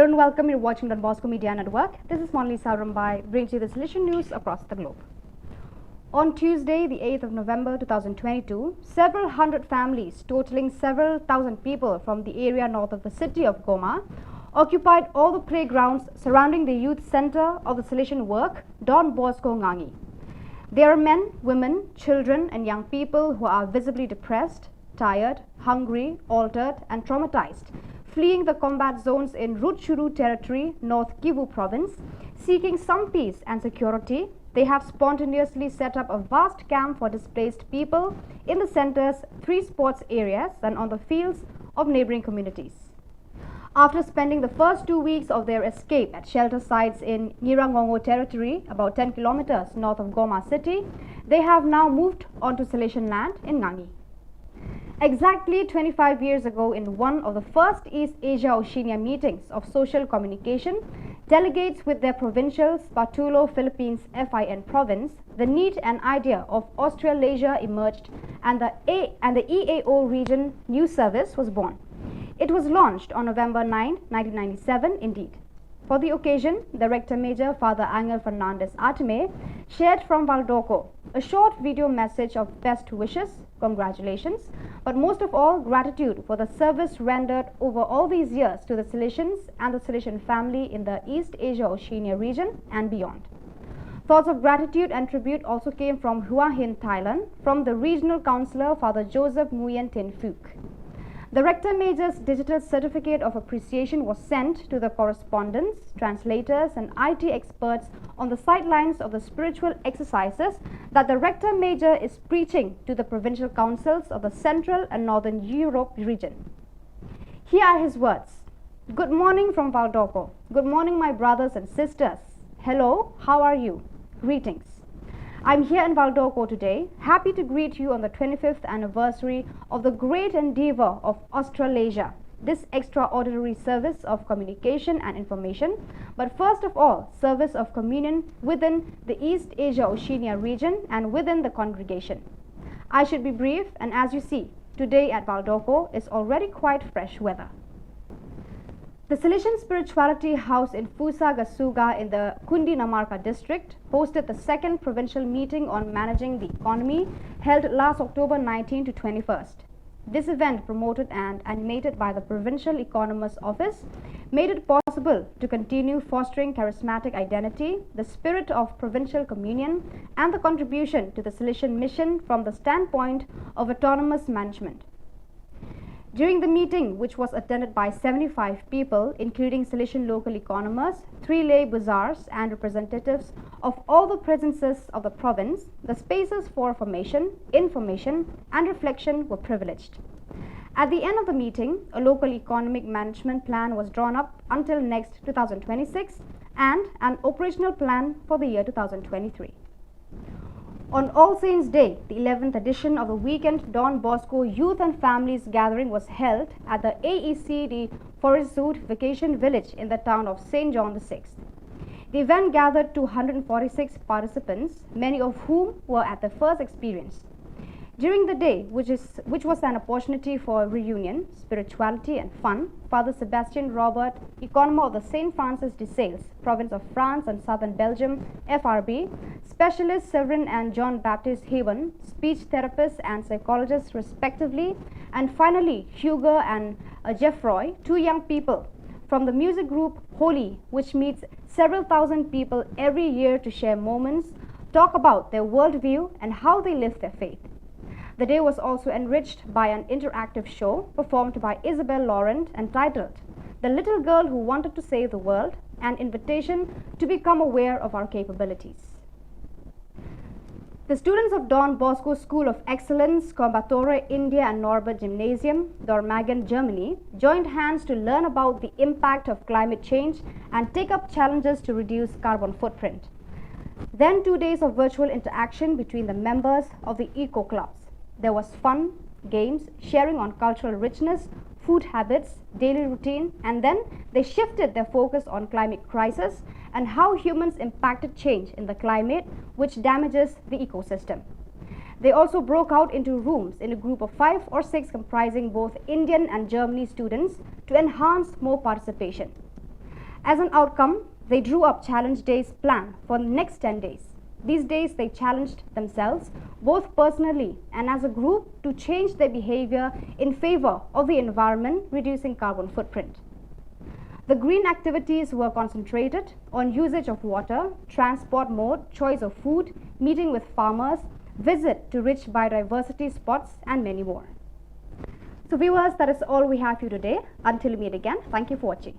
Hello and welcome. You're watching Don Bosco Media Network. This is Monali Saurambai, brings you the Salesian news across the globe. On Tuesday, the 8th of November 2022, several hundred families, totaling several thousand people from the area north of the city of Goma, occupied all the playgrounds surrounding the youth center of the Salesian work, Don Bosco Ngangi. There are men, women, children and young people who are visibly depressed, tired, hungry, altered and traumatized, fleeing the combat zones in Rutshuru territory, North Kivu province, seeking some peace and security. They have spontaneously set up a vast camp for displaced people in the center's 3 sports areas and on the fields of neighboring communities. After spending the first 2 weeks of their escape at shelter sites in Nyirangongo territory, about 10 kilometers north of Goma city, they have now moved onto Salesian land in Ngangi. Exactly 25 years ago, in one of the first East Asia-Oceania meetings of social communication, delegates with their provincials, Patulo, Philippines, FIN province, the need and idea of Australasia emerged and the EAO region news service was born. It was launched on November 9, 1997 indeed. For the occasion, the Rector Major, Father Angel Fernandez Artime, shared from Valdoco a short video message of best wishes, congratulations, but most of all gratitude for the service rendered over all these years to the Salesians and the Salesian family in the East Asia-Oceania region and beyond. Thoughts of gratitude and tribute also came from Hua Hin, Thailand, from the Regional Councillor, Father Joseph Nguyen Tin Phuc. The Rector Major's digital certificate of appreciation was sent to the correspondents, translators and IT experts on the sidelines of the spiritual exercises that the Rector Major is preaching to the provincial councils of the Central and Northern Europe region. Here are his words. Good morning from Valdoco. Good morning, my brothers and sisters. Hello, how are you? Greetings. I'm here in Valdoco today, happy to greet you on the 25th anniversary of the great endeavor of Australasia, this extraordinary service of communication and information, but first of all, service of communion within the East Asia-Oceania region and within the congregation. I should be brief, and as you see, today at Valdoco is already quite fresh weather. The Salesian Spirituality House in Fusa Gasuga in the Kundi Namarka district hosted the 2nd provincial meeting on managing the economy held last October 19 to 21st. This event, promoted and animated by the Provincial Economist's Office, made it possible to continue fostering charismatic identity, the spirit of provincial communion and the contribution to the Salesian mission from the standpoint of autonomous management. During the meeting, which was attended by 75 people, including Salesian local economists, 3 lay bazaars and representatives of all the presences of the province, the spaces for formation, information and reflection were privileged. At the end of the meeting, a local economic management plan was drawn up until next 2026 and an operational plan for the year 2023. On All Saints' Day, the 11th edition of the weekend Don Bosco Youth and Families Gathering was held at the AECD Forest Zoot Vacation Village in the town of St. John VI. The event gathered 246 participants, many of whom were at their first experience. During the day, which was an opportunity for reunion, spirituality and fun, Father Sebastian Robert, economist of the St. Francis de Sales, province of France and southern Belgium, FRB, specialist Severin and John Baptist Haven, speech therapists and psychologists respectively, and finally Hugo and Geoffroy, 2 young people from the music group Holy, which meets several thousand people every year to share moments, talk about their worldview and how they live their faith. The day was also enriched by an interactive show performed by Isabel Laurent entitled The Little Girl Who Wanted to Save the World, an invitation to become aware of our capabilities. The students of Don Bosco School of Excellence, Coimbatore, India and Norbert Gymnasium, Dormagen, Germany, joined hands to learn about the impact of climate change and take up challenges to reduce carbon footprint. Then 2 days of virtual interaction between the members of the eco clubs. There was fun, games, sharing on cultural richness, food habits, daily routine, and then they shifted their focus on climate crisis and how humans impacted change in the climate, which damages the ecosystem. They also broke out into rooms in a group of 5 or 6 comprising both Indian and Germany students to enhance more participation. As an outcome, they drew up Challenge Days plan for the next 10 days. These days, they challenged themselves, both personally and as a group, to change their behavior in favor of the environment, reducing carbon footprint. The green activities were concentrated on usage of water, transport mode, choice of food, meeting with farmers, visit to rich biodiversity spots, and many more. So viewers, that is all we have for you today. Until we meet again, thank you for watching.